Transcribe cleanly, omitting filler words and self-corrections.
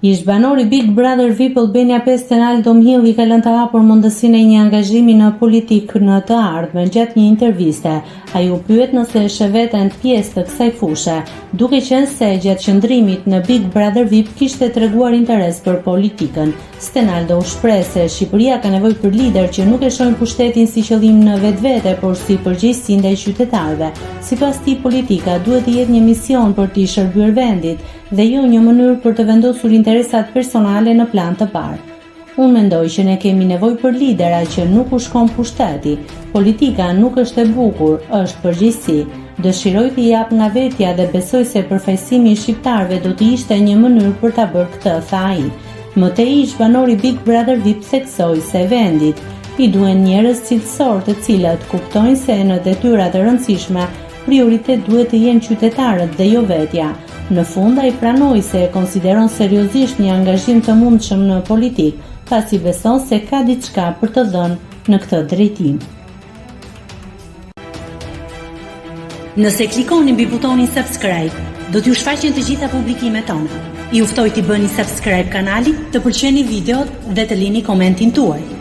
Ish banori Big Brother VIP Albania 5 Ronaldo Mhilli ka lënë të hapur mundësinë e një angazhimi në politikë në të ardhmen. Gjatë një interviste, ai u pyet nëse e sheh veten pjesë të kësaj fushe, duke qenë se gjatë qëndrimit në Big Brother VIP kishte treguar interes për politikën. Ronaldo u shpreh se Shqipëria ka nevojë për lider që nuk e shohin pushtetin si qëllim në vetvete, por si përgjegjësi ndaj qytetarëve. Sipas tij, politika duhet të jetë një mision për të shërbyer vendit dhe jo një mënyrë për të vendosur interesat personale në plan të parë. Unë mendoj që ne kemi nevojë për lidera që nuk u shkon pushteti. Politika nuk është e bukur, është përgjegjësi. Dëshiroj të jap nga vetja dhe besoj se përfaqësimi i shqiptarëve do të ishte një mënyrë për ta bërë këtë, tha ai. Mëtej ish banori Big Brother VIP theksoi se vendit i duhen njerëz cilësor të cilët kuptojnë se në detyra të rëndësishme prioritet duhet të jenë qytetarët dhe jo vetja. Në fund ai pranoi se e konsideron seriozisht një angazhim të mundshëm në politikë, pasi beson se ka diçka për të dhënë në këtë drejtim. Nëse klikoni mbi butonin subscribe, do t'ju shfaqen të gjitha publikimet tona. Ju ftoj t'i bëni subscribe kanalit, të pëlqeni videot dhe të lini komentin tuaj.